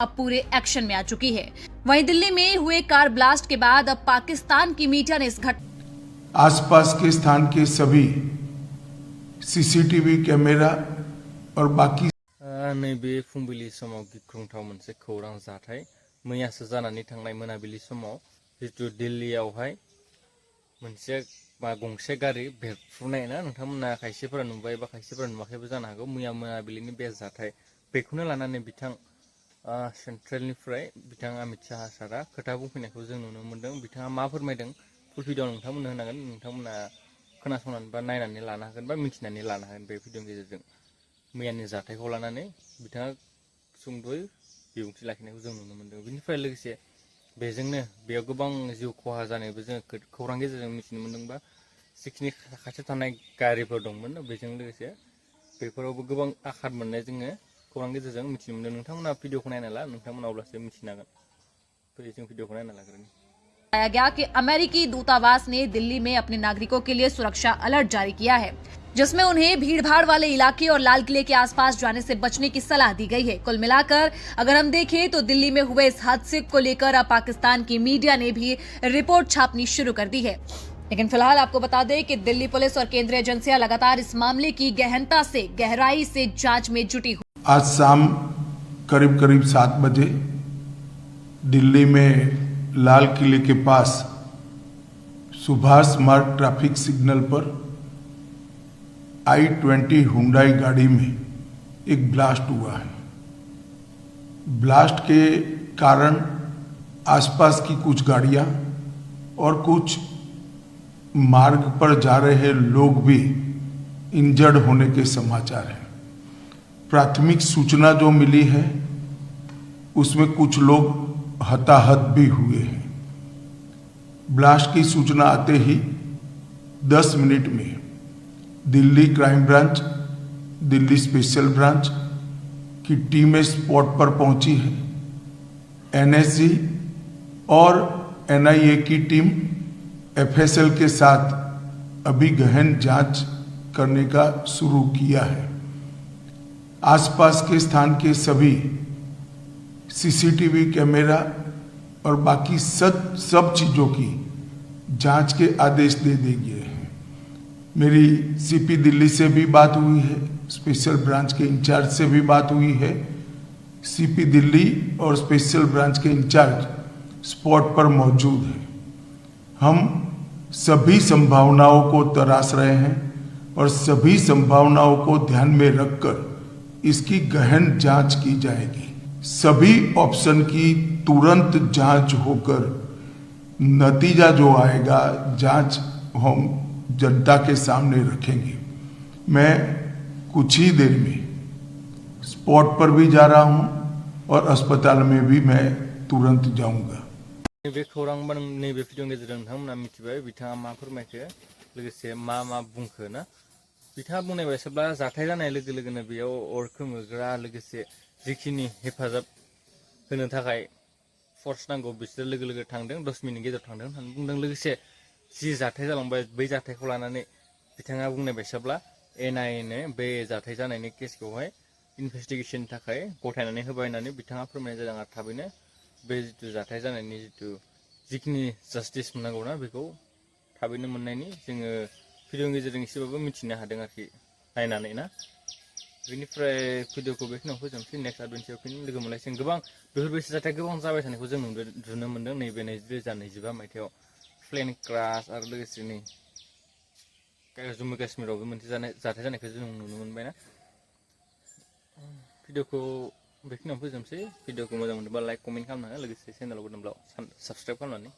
अब पूरे एक्शन में आ चुकी है। वहीं दिल्ली में हुए कार ब्लास्ट के बाद अब पाकिस्तान की मीडिया ने इस घटना आसपास के स्थान के सभी सीसीटीवी कैमरा और बाकी नैबे फुंबिलि समाव गिख्रंथाव मोनसे खौरां जाथाय मैयासो जानानै थांनाय मोनाबिलि समाव जितु दिल्लीयावहाय मोनसे गंसे गारि बेरफ्रुनाय ना नोंथांमोना खायसेफोरा नुबाय बा खायसेफोरा नुवाखैबो जानो हागौ। मैया मोनाबिलिनि बे जाथाय बेखौनो लानानै बिथां सेन्ट्रेलनिफ्राय बिथां अमित शाह सारा खोथा बुंफैनायखौ जों नुनो मोन्दों। बिथाङा मा फोरमायदों फुल भिडिअ नोंथांमोननो होनांगोन, नोंथांमोना खोनासंनानै बा नायनानै लानो हागोन बा मिथिनानै लानो हागोन बे भिडिअनि गेजेरजों। मैयानि जाथायखौ लानानै बिथाङा सुंद'यै बिबुंथि लाखिनायखौ जों नुनो मोन्दों। बिनिफ्राय लोगोसे बेजोंनो बेयाव गोबां जिउ खहा जानायबो जों खौरां गेजेरजों मिथिनो मोन्दों बा जिखिनि खाथियाव थानाय गारिफोर दंमोन बेजों लोगोसे बेफोरावबो गोबां आघात मोननाय जोङो खौरां गेजेरजों मिथिनो मोन्दों। नोंथांमोना भिडिअखौ नायना ला, नोंथांमोना अब्लासो मिथिनो हागोन। फैदो जों भिडिअखौ नायना लाग्रोनि। बताया गया कि अमेरिकी दूतावास ने दिल्ली में अपने नागरिकों के लिए सुरक्षा अलर्ट जारी किया है, जिसमें उन्हें भीड़भाड़ वाले इलाके और लाल किले के आसपास जाने से बचने की सलाह दी गई है। कुल मिलाकर अगर हम देखें तो दिल्ली में हुए इस हादसे को लेकर अब पाकिस्तान की मीडिया ने भी रिपोर्ट छापनी शुरू कर दी है। लेकिन फिलहाल आपको बता दें कि दिल्ली पुलिस और केंद्रीय एजेंसियां लगातार इस मामले की गहनता से गहराई से जांच में जुटी हुई। आज शाम करीब 7 बजे दिल्ली में लाल किले के पास सुभाष मार्ग ट्रैफिक सिग्नल पर I-20 हुंडई गाड़ी में एक ब्लास्ट हुआ है। ब्लास्ट के कारण आसपास की कुछ गाड़ियां और कुछ मार्ग पर जा रहे लोग भी इंजर्ड होने के समाचार हैं। प्राथमिक सूचना जो मिली है उसमें कुछ लोग हताहत भी हुए हैं। ब्लास्ट की सूचना आते ही 10 मिनट में Delhi crime branch, Delhi special branch की टीमें स्पॉट पर पहुंची है। NSG और NIA की टीम FSL के साथ अभी गहन जांच करने का शुरू किया है। आसपास के स्थान के सभी सीसीटीवी कैमरा और बाकी सब चीज़ों की जांच के आदेश दे दिए हैं। मेरी CP दिल्ली से भी बात हुई है, स्पेशल ब्रांच के इंचार्ज से भी बात हुई है। CP दिल्ली और स्पेशल ब्रांच के इंचार्ज स्पॉट पर मौजूद हैं। हम सभी संभावनाओं को तराश रहे हैं और सभी संभावनाओं को ध्यान में रखकर इसकी गहन जांच की जाएगी। सभी ऑप्शन की तुरंत जांच होकर नतीजा जो आएगा जांच हम जनता के सामने रखेंगे। मैं कुछ ही देर में स्पॉट पर भी जा रहा हूं और अस्पताल में भी मैं तुरंत जाऊंगा। नैबे खौरां बा नैबे भिडिअनि गेजेरजों नोंथांमोना मिथिबाय बिथाङा मा फोरमायखो लोगोसे मा बुंखो ना। बिथाङा बुंनाय बायदिब्ला जाथाय जानाय लोगो लोगोनो बेयाव अर खोमोरग्रा लोगोसे जिखिनि हेफाजाब होनो थाखाय फर्स नांगौ बिसोर लोगो लोगो थांदों, 10 मिनिटनि गेजेराव थांदों होननानै बुंदों। लोगोसे जि जाथाय जालांबाय बै जाथायखौ लानानै बिथाङा बुंनाय बायदिब्ला NIA नो बे जाथाय जानायनि केसखौहाय इनभेस्टिगेशननि थाखाय गथायनानै होबाय होननानै बिथाङा फोरमायनाय जादों। आरो थाबैनो बे जितु जाथाय जानायनि जिखिनि जास्टिस मोननांगौना बेखौ थाबैनो मोननायनि जोङो भिडिअनि गेजेरजों एसेबाबो मिथिनो हादों आरोखि नायनानै ना। बेनिफ्राय भिडिअखौ बेखिनियाव फोजोबनोसै। नेक्स्ट एडभेन्साराव फिन लोगो मोनलायसिगोन। गोबां बेफोरबायदि जाथाय गोबां जाबाय थानायखौ जों नुनो मोन्दों नैबे 2025 मायथाइयाव प्लेन क्रास आरो लोगोसे नै जम्मु काश्मीरावबो मोनसे जाथाय जानायखौ जों नुनो मोनबायना। भिडिअखौ बेखिनियाव फोजोबनोसै। भिडिअखौ मोजां मोनोबा लाइक कमेन्ट खालामना हो, लोगोसे चेनेलाव गोदानब्ला साबस्क्राइब खालामनानै